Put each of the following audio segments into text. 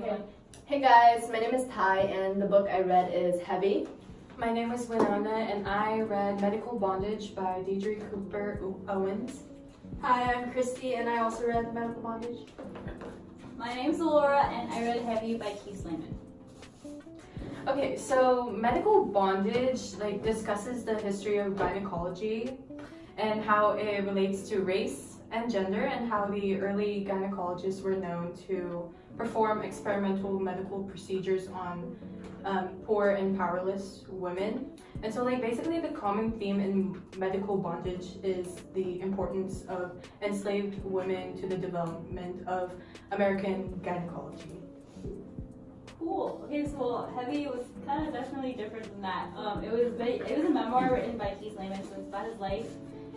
Okay. Hey guys, my name is Ty and the book I read is Heavy. My name is Winona and I read Medical Bondage by Deirdre Cooper Owens. Hi, I'm Christy and I also read Medical Bondage. My name's Laura and I read Heavy by Kiese, Laymon. Okay, so Medical Bondage discusses the history of gynecology and how it relates to race and gender, and how the early gynecologists were known to perform experimental medical procedures on poor and powerless women. And so basically the common theme in Medical Bondage is the importance of enslaved women to the development of American gynecology. Cool. Okay, so Heavy was kind of definitely different than that. It was a memoir written by Kiese, Laymon, so it's about his life.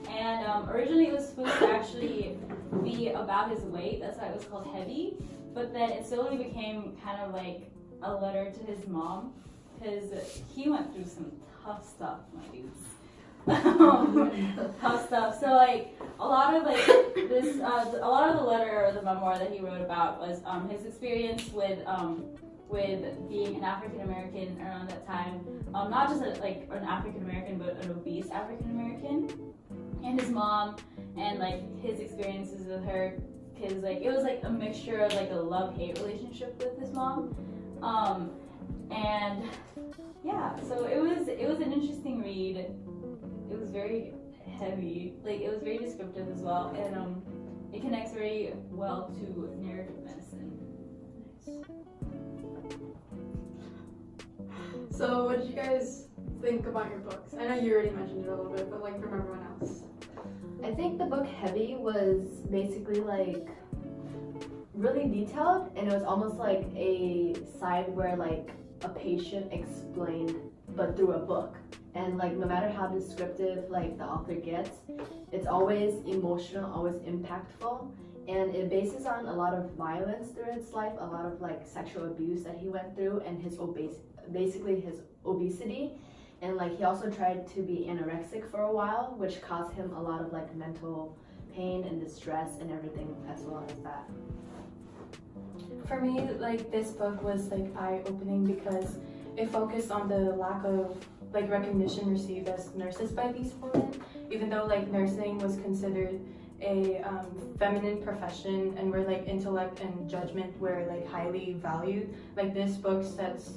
And originally it was supposed to actually be about his weight, that's why it was called Heavy. But then it slowly became kind of like a letter to his mom, because he went through some tough stuff, my dudes. Tough stuff. So a lot of a lot of the letter or the memoir that he wrote about was his experience with being an African American around that time. Not just an African American, but an obese African American. And his mom, and his experiences with her, because it was a mixture of a love-hate relationship with his mom, and yeah, so it was an interesting read. It was very heavy, it was very descriptive as well, and it connects very well to narrative medicine. So what did you guys think about your books? I know you already mentioned it a little bit, but from everyone else. I think the book Heavy was basically really detailed, and it was almost like a side where a patient explained but through a book. And no matter how descriptive the author gets, it's always emotional, always impactful, and it bases on a lot of violence through his life, a lot of sexual abuse that he went through, and his obesity. And he also tried to be anorexic for a while, which caused him a lot of mental pain and distress and everything as well as that. For me, this book was eye-opening because it focused on the lack of recognition received as nurses by these women, even though nursing was considered a feminine profession, and where intellect and judgment were highly valued. This book sets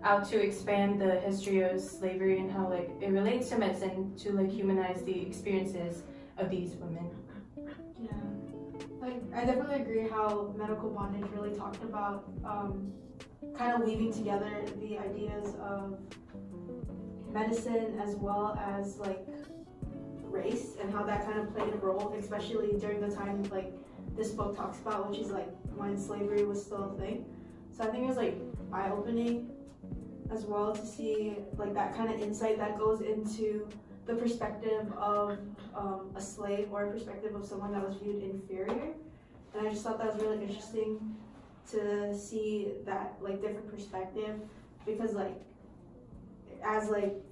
out to expand the history of slavery and how it relates to medicine to humanize the experiences of these women. Yeah, I definitely agree how Medical Bondage really talked about kind of weaving together the ideas of medicine as well as race, and how that kind of played a role, especially during the time this book talks about, which is when slavery was still a thing. So I think it was eye-opening as well to see that kind of insight that goes into the perspective of a slave, or a perspective of someone that was viewed inferior. And I just thought that was really interesting to see that different perspective, because as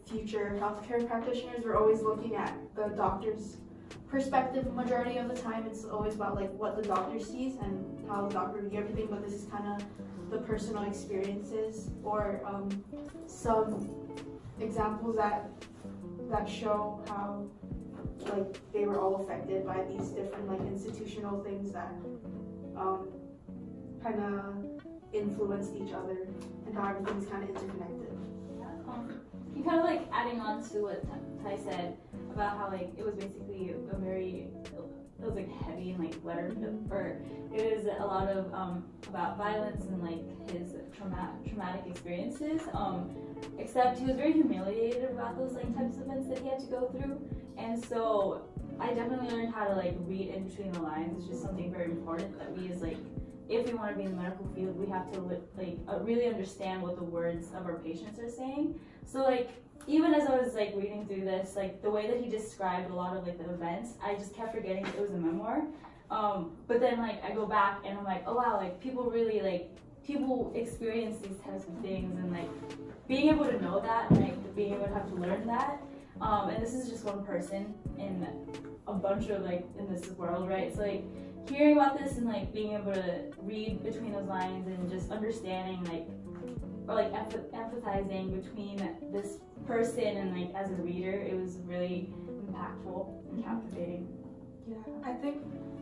future healthcare practitioners, we're always looking at the doctor's perspective. Majority of the time it's always about what the doctor sees and how the doctor views everything, but this is kind of the personal experiences, or some examples that show how they were all affected by these different institutional things that kind of influenced each other, and how everything's kind of interconnected. You kind of adding on to what Ty said about how it was basically a very, it was heavy and letter, or it was a lot of about violence and his traumatic experiences. Except he was very humiliated about those types of events that he had to go through, and so I definitely learned how to read in between the lines. It's just something very important that we as if we want to be in the medical field, we have to really understand what the words of our patients are saying. So even as I was reading through this, the way that he described a lot of the events, I just kept forgetting it was a memoir. But then I go back and I'm oh wow, people really people experience these types of things, and being able to know that, and being able to have to learn that. And this is just one person in a bunch of in this world, right? So hearing about this and like being able to read between those lines and just understanding like or like empathizing between this person and like as a reader, it was really impactful and captivating. Yeah, I think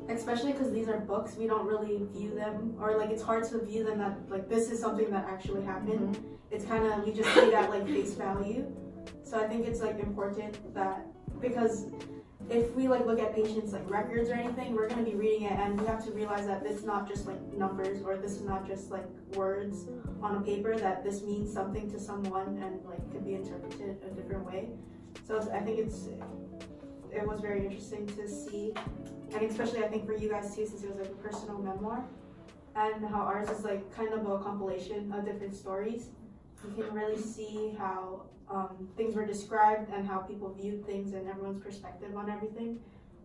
especially because these are books, we don't really view them, or like it's hard to view them that like this is something that actually happened. It's kind of, we just take at like face value. So I think it's like important that, because if we like look at patients like records or anything, we're going to be reading it and we have to realize that this is not just like numbers, or this is not just like words on a paper, that this means something to someone and like could be interpreted a different way. So I think it was very interesting to see, and especially I think for you guys too, since it was like a personal memoir, and how ours is like kind of a compilation of different stories. You can really see how things were described and how people viewed things and everyone's perspective on everything,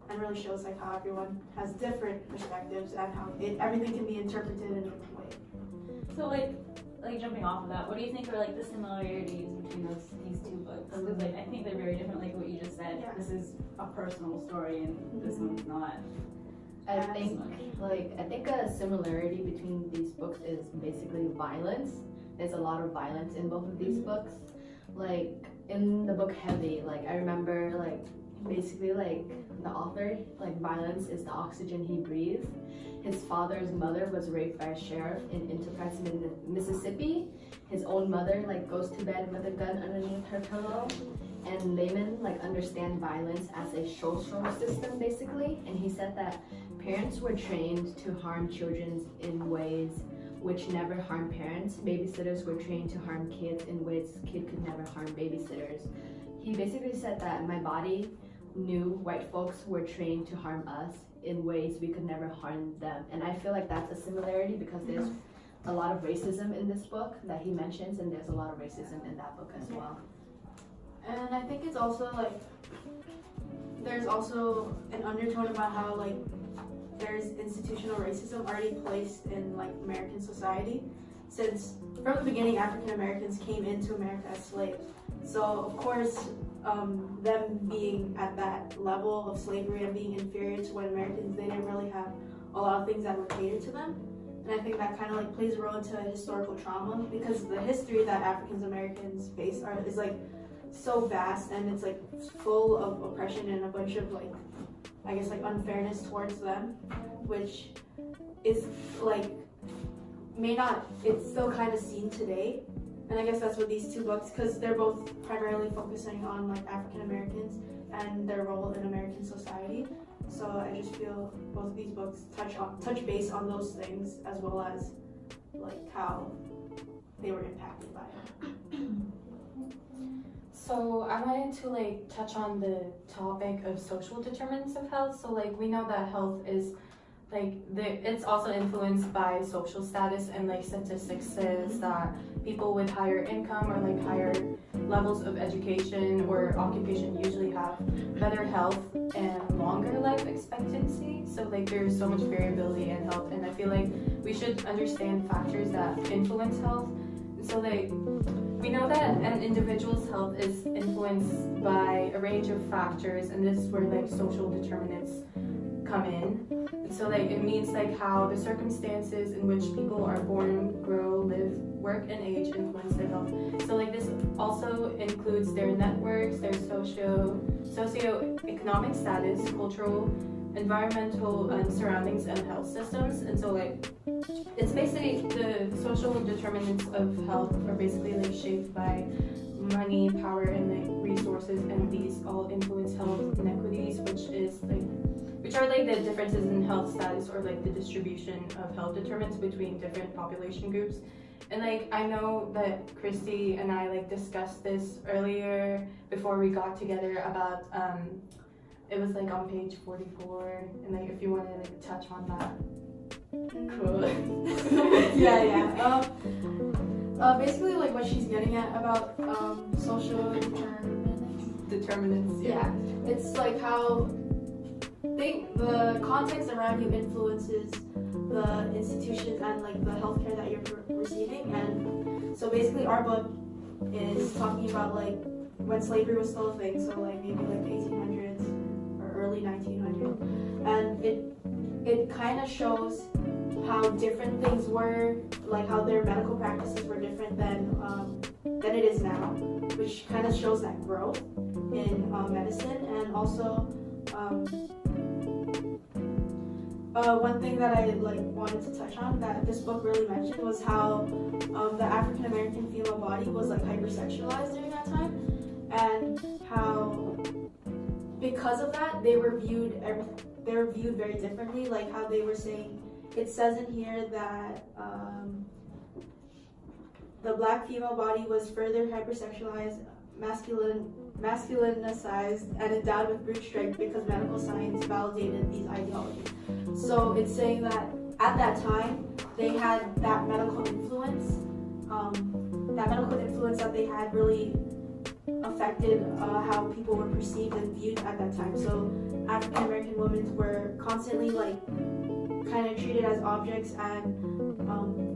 and really shows like how everyone has different perspectives and how everything can be interpreted in a different way. So like jumping off of that, what do you think are like the similarities between these two books? Because like I think they're very different, like what you just said. Yeah. This is a personal story and this one's not. I think a similarity between these books is basically violence. There's a lot of violence in both of these books. Like in the book Heavy, like I remember like basically like the author, like violence is the oxygen he breathes. His father's mother was raped by a sheriff in Enterprise, Mississippi. His own mother like goes to bed with a gun underneath her pillow. And Laymon like understand violence as a social system basically. And he said that parents were trained to harm children in ways which never harm parents. Babysitters were trained to harm kids in ways kids could never harm babysitters. He basically said that my body knew white folks were trained to harm us in ways we could never harm them. And I feel like that's a similarity because there's a lot of racism in this book that he mentions, and there's a lot of racism in that book as well. And I think it's also like, there's also an undertone about how like there's institutional racism already placed in like American society, since from the beginning African Americans came into America as slaves. So of course them being at that level of slavery and being inferior to white Americans, they didn't really have a lot of things that were catered to them. And I think that kind of like plays a role into historical trauma, because the history that African Americans face is like so vast, and it's like full of oppression and a bunch of like, I guess like unfairness towards them, which is like it's still kind of seen today. And I guess that's what these two books, because they're both primarily focusing on like African Americans and their role in American society. So I just feel both of these books touch base on those things, as well as like how they were impacted by it. So I wanted to like touch on the topic of social determinants of health. So like we know that health is like it's also influenced by social status, and like statistics says that people with higher income or like higher levels of education or occupation usually have better health and longer life expectancy. So like there's so much variability in health, and I feel like we should understand factors that influence health. So like we know that an individual's health is influenced by a range of factors, and this is where like social determinants come in. So like it means like how the circumstances in which people are born, grow, live, work, and age influence their health. So like this also includes their networks, their socio-economic status, cultural, environmental surroundings, and health systems. And so like it's basically the social determinants of health are basically like shaped by money, power, and like resources, and these all influence health inequities, which are like the differences in health status, or like the distribution of health determinants between different population groups. And like I know that Christy and I like discussed this earlier before we got together about it was like on page 44, and like if you want to like touch on that. Cool. Yeah. Basically like what she's getting at about social Determinants. Yeah. It's like how the context around you influences the institutions and like the healthcare that you're receiving. And so basically our book is talking about like when slavery was still a thing, so like maybe like the 1800s or early 1900s, and it kind of shows how different things were, like how their medical practices were different than it is now, which kind of shows that growth in medicine. And also one thing that I wanted to touch on that this book really mentioned was how the African American female body was hypersexualized during that time, and how because of that they were viewed very differently. Like how they were saying, it says in here that the black female body was further hypersexualized, masculinized, and endowed with brute strength because medical science validated these ideologies. So it's saying that at that time they had that medical influence. That they had really affected how people were perceived and viewed at that time. So African American women were constantly kind of treated as objects, and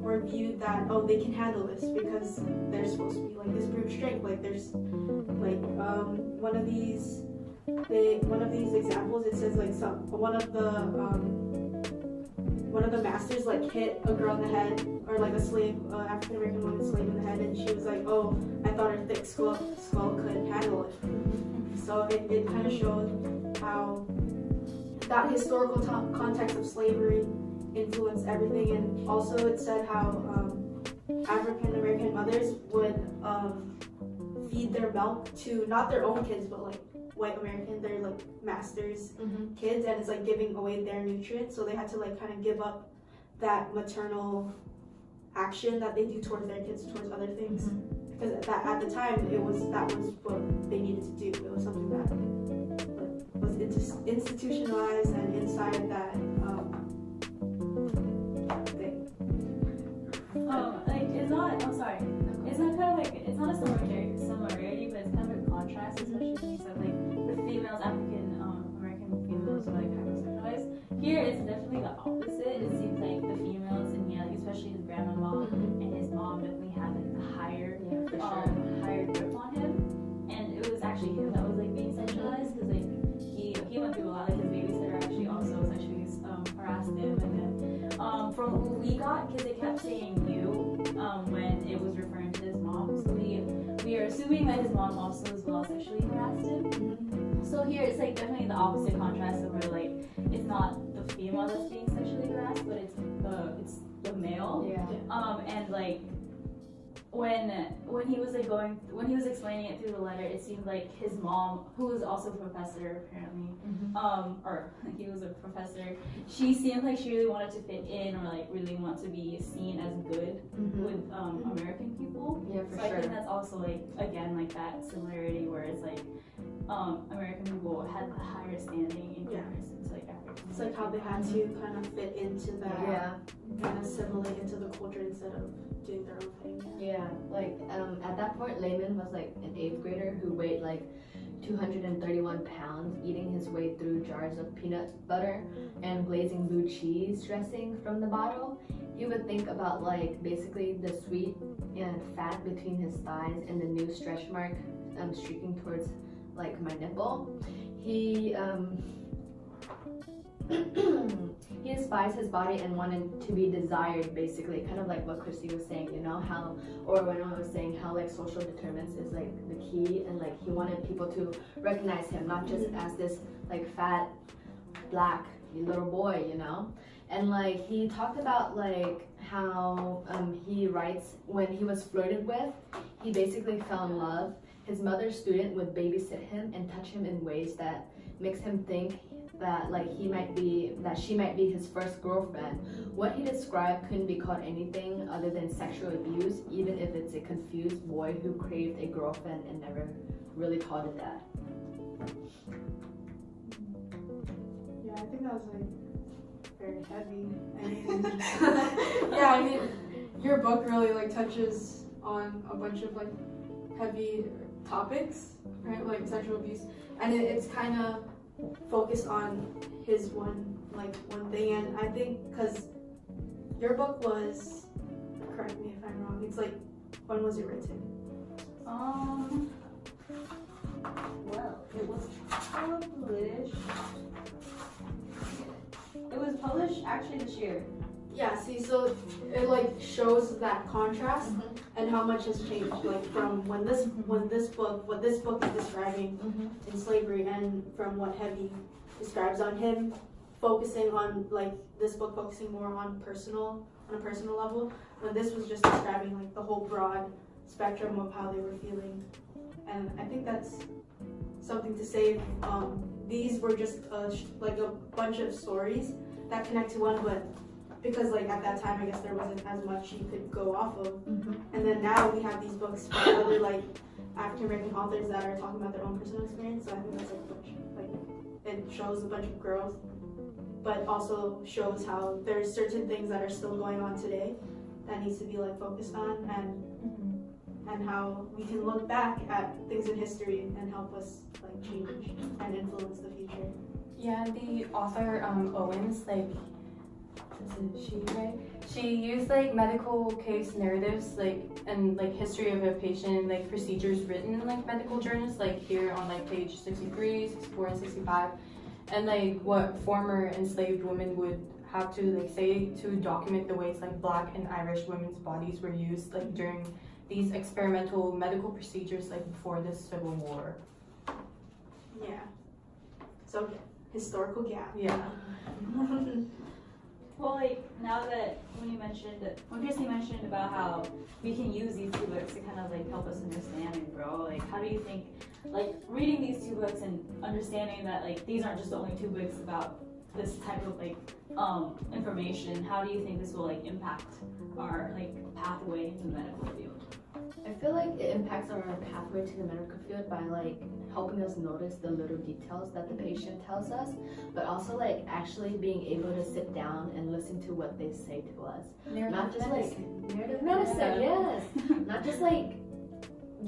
were viewed that, oh, they can handle this because they're supposed to be this brute strength. There's one of these examples. It says one of the masters hit a girl in the head, or a slave, African American woman slave in the head, and she was like, oh, I thought her thick skull could handle it. So it kind of showed how that historical context of slavery influenced everything. And also it said how African American mothers would feed their milk to not their own kids, but white American, their masters' kids, and it's giving away their nutrients. So they had to kind of give up that maternal action that they do towards their kids towards other things, because at the time that was what they needed to do. It was something that was institutionalized and inside that thing. It's not kind of it's not a similarity, but it's kind of a contrast, especially when you said the females, African American females are hypersexualized. Here it's definitely the opposite. It seems like the females in here, especially his grandmama and his mom, definitely had a higher grip on him, and it was actually him that was being sexualized, because he went through a lot. His babysitter actually also sexually harassed him, and then from what we got, because it kept saying you when it was referring to his mom, so we are assuming that his mom also as well sexually harassed him. So here it's definitely the opposite contrast of where it's not the female that's being sexually harassed, but it's the male. Yeah. And when he was explaining it through the letter, it seemed like his mom, who was also a professor apparently, or he was a professor, she seemed like she really wanted to fit in, or really want to be seen as good with American people. Yeah, for so sure. I think that's also again that similarity where it's American people had a higher standing in comparison to African. It's how they had to kind of fit into that, and assimilate into the culture instead of doing their own thing. Yeah, at that point, Laymon was an 8th grader who weighed 231 pounds, eating his way through jars of peanut butter and glazing blue cheese dressing from the bottle. He would think about basically the sweet and fat between his thighs and the new stretch mark streaking towards my nipple. He he despised his body and wanted to be desired, basically, kind of what Christy was saying, or when I was saying how social determinants is the key, and he wanted people to recognize him not just as this fat black little boy, and he talked about how he writes when he was flirted with, he basically fell in love. His mother's student would babysit him and touch him in ways that makes him think that she might be his first girlfriend. What he described couldn't be called anything other than sexual abuse, even if it's a confused boy who craved a girlfriend and never really called it that. Yeah, I think that was very heavy. Your book really touches on a bunch of heavy topics, right? Sexual abuse, and it's kind of focused on his one thing. And I think because your book was, correct me if I'm wrong, it's when was it written? Well, it was published It was published actually this year. Yeah, see, so it like shows that contrast and how much has changed, like from what this book is describing in slavery, and from what Heavy describes on him, focusing on like this book focusing more on a personal level, when this was just describing like the whole broad spectrum of how they were feeling. And I think that's something to say. These were just like a bunch of stories that connect to one, but because like at that time I guess there wasn't as much you could go off of, and then now we have these books by other like African American authors that are talking about their own personal experience. So I think that's like it shows a bunch of growth, but also shows how there's certain things that are still going on today that needs to be like focused on, and how we can look back at things in history and help us like change and influence the future. Yeah, the author Owens, like, is she right? She used like medical case narratives, like, and like history of a patient, like procedures written in like medical journals, like here on like page 63, 64, and 65, and like what former enslaved women would have to like say to document the ways like Black and Irish women's bodies were used like during these experimental medical procedures like before the Civil War. Yeah. So historical gap. Yeah. Well, like now that when Christy mentioned about how we can use these two books to kind of like help us understand and grow, like how do you think like reading these two books and understanding that like these aren't just the only two books about this type of like information, how do you think this will like impact our like pathway in the medical field? I feel like it impacts our pathway to the medical field by like helping us notice the little details that the patient tells us, but also like actually being able to sit down and listen to what they say to us. Not just like narrative medicine, yes. Not just like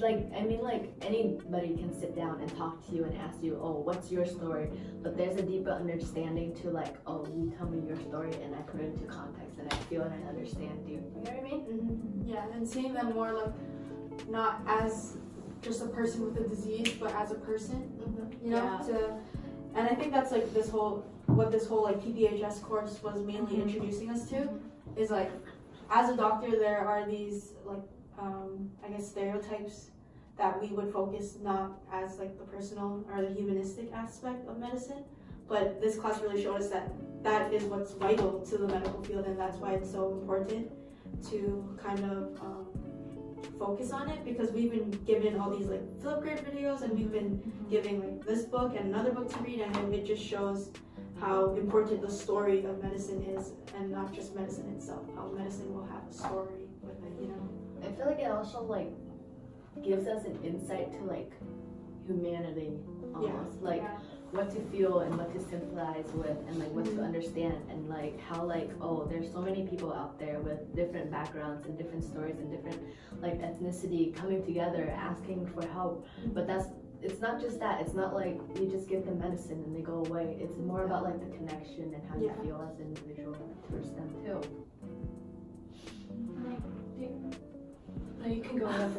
I mean like anybody can sit down and talk to you and ask you, oh, what's your story? But there's a deeper understanding to like, oh, you tell me your story and I put it into context and I feel and I understand you. You know what I mean? Yeah, and seeing them more like not as just a person with a disease, but as a person, you know. And I think that's like what this whole like PPHS course was mainly introducing us to, is like as a doctor there are these like I guess stereotypes that we would focus not as like the personal or the humanistic aspect of medicine, but this class really showed us that that is what's vital to the medical field, and that's why it's so important to kind of focus on it, because we've been given all these like Flipgrid videos and we've been giving like this book and another book to read, and it just shows how important the story of medicine is, and not just medicine itself, how medicine will have a story with it, you know. I feel like it also like gives us an insight to like humanity almost, like what to feel and what to sympathize with, and like what to understand, and like how like, oh, there's so many people out there with different backgrounds and different stories and different like ethnicity coming together asking for help. But it's not just that. It's not like you just give them medicine and they go away. It's more about like the connection and how you feel as an individual towards them too. No, you can go ahead.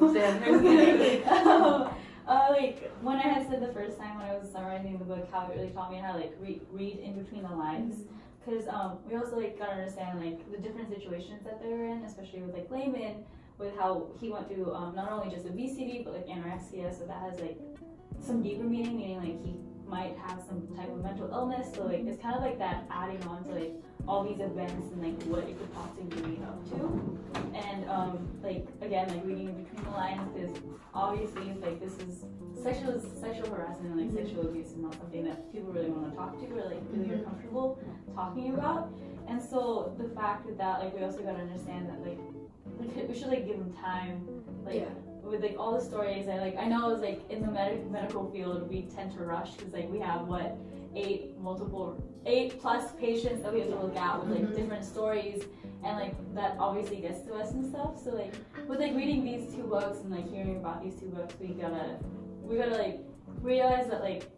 Like when I had said the first time when I was summarizing the book, how it really taught me how to like read in between the lines, because we also like gotta understand like the different situations that they were in, especially with like Laymon, with how he went through not only just obesity but like anorexia, so that has like some deeper meaning like he might have some type of mental illness, so like it's kind of like that adding on to like all these events and like what it could possibly lead up to. And like again, like reading in between the lines, because obviously like this is sexual harassment and like sexual abuse is not something that people really want to talk to or like really are comfortable talking about. And so the fact that like we also got to understand that like we should like give them time, like with like all the stories. And like I know it's like in the medical field we tend to rush, because like we have 8+ patients that we have to look at with like different stories, and like that obviously gets to us and stuff. So like with like reading these two books and like hearing about these two books, we gotta like realize that like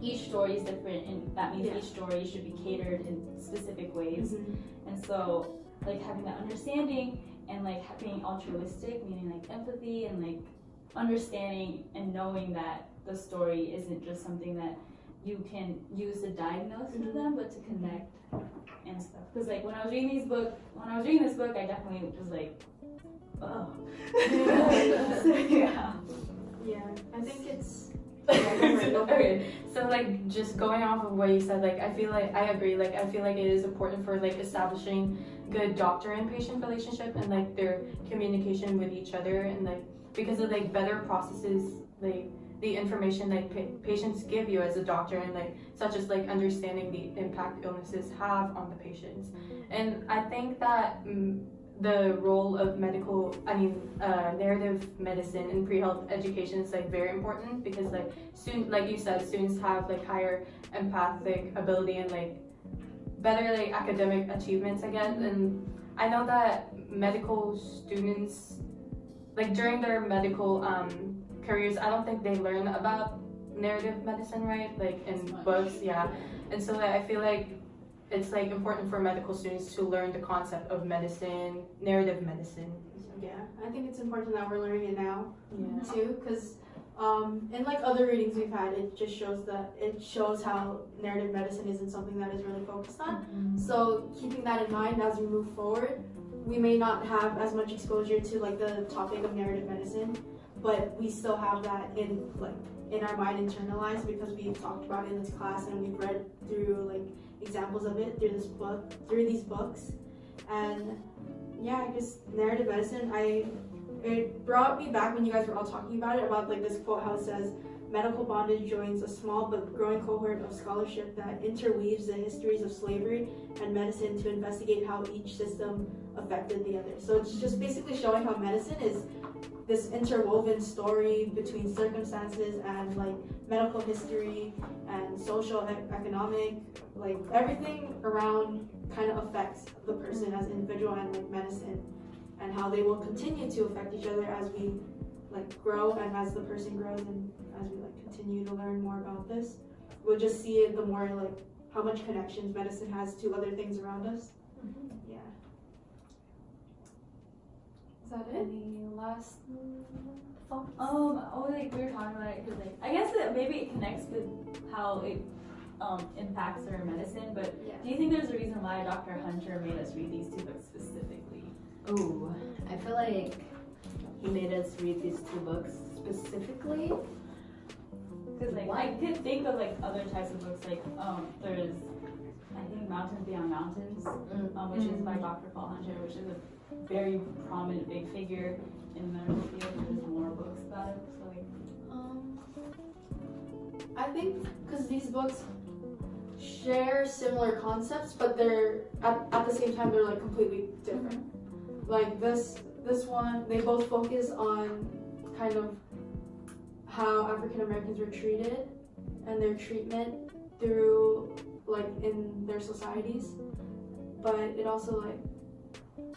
each story is different, and that means each story should be catered in specific ways. And so like having that understanding and like being altruistic, meaning like empathy and like understanding and knowing that the story isn't just something that you can use to diagnose to them, but to connect and stuff. Because like when I was reading this book, I definitely was like, oh. Yeah. Yeah, I think it's. Okay, so like just going off of what you said, like I feel like I agree. Like I feel like it is important for like establishing good doctor and patient relationship and like their communication with each other, and like because of like better processes like the information like patients give you as a doctor, and like such as like understanding the impact illnesses have on the patients. And I think that the role of narrative medicine in pre-health education is like very important, because like like you said, students have like higher empathic ability and like better like academic achievements, I guess. And I know that medical students, like during their medical careers, I don't think they learn about narrative medicine, right? Like in books, yeah. And so I feel like it's like important for medical students to learn the concept of medicine, narrative medicine. Yeah, I think it's important that we're learning it now Yeah. too, because in like other readings we've had, it just shows how narrative medicine isn't something that is really focused on. So keeping that in mind as we move forward, we may not have as much exposure to like the topic of narrative medicine, but we still have that in our mind internalized, because we've talked about it in this class and we've read through like examples of it through these books. And yeah, I guess narrative medicine, it brought me back when you guys were all talking about it, about like this quote, how it says, medical bondage joins a small but growing cohort of scholarship that interweaves the histories of slavery and medicine to investigate how each system affected the other. So it's just basically showing how medicine is this interwoven story between circumstances and like medical history and social, economic, like everything around kind of affects the person as an individual, and like medicine, and how they will continue to affect each other as we like grow and as the person grows, and as we like continue to learn more about this, we'll just see it the more like how much connections medicine has to other things around us. Yeah. Is that it? Any last thoughts? Like we were talking about it, because like I guess that maybe it connects with how it impacts our medicine. But Yeah. do you think there's a reason why Dr. Hunter made us read these two books specifically? Ooh, I feel like he made us read these two books specifically. Because like I could think of like other types of books, like there's I think Mountains Beyond Mountains, which is by Dr. Paul Hunter, which is a very prominent big figure in the medical field. There's more books about it. So like, I think because these books share similar concepts, but they're at the same time they're like completely different. Like this one, they both focus on kind of how African Americans were treated and their treatment through like in their societies, but it also like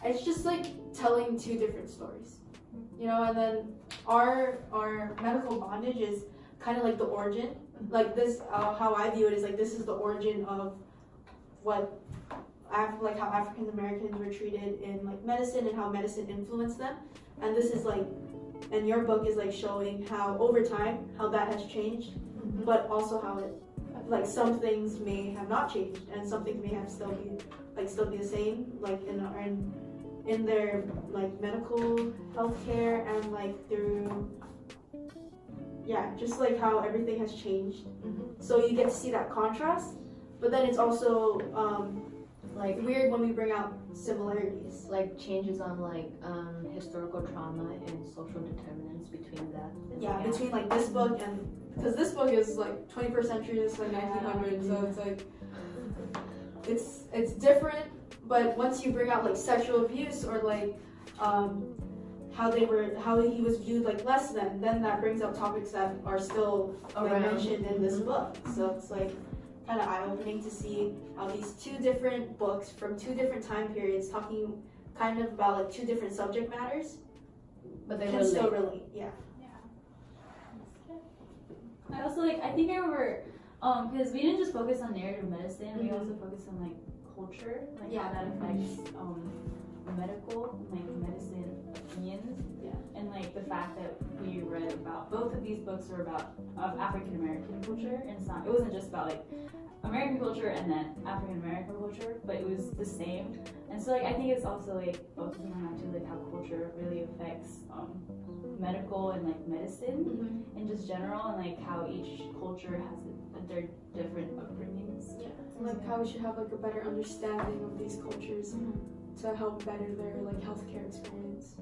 it's just like telling two different stories, you know. And then our medical bondage is kind of like the origin, like this how I view it is like this is the origin of what like how African Americans were treated in like medicine and how medicine influenced them. And this is like, and your book is like showing how over time how that has changed, but also how it like some things may have not changed and some things may have still be the same, like in their like medical healthcare, and like through just like how everything has changed. So you get to see that contrast, but then it's also like weird when we bring out similarities, Like changes on like historical trauma and social determinants between that. between like this book and, because this book is like 21st century, this is like 1900, so it's like it's different. But once you bring out like sexual abuse or like how he was viewed like less than, then that brings up topics that are still like mentioned in this book. So it's like kind of eye-opening to see how these two different books from two different time periods talking kind of about like two different subject matters, But they can relate. still relate. Yeah. I also like I think I remember because we didn't just focus on narrative medicine, we also focused on like culture, like how that affects medical, like medicine opinions, and like the fact that we read about about, both of these books were about African American culture, and it wasn't just about like American culture and then African American culture, but it was the same. And so like I think it's also like focusing on actually like how culture really affects medical and like medicine in just general, and like how each culture has their different upbringings. Yeah. And like how we should have like a better understanding of these cultures to help better their like healthcare experience.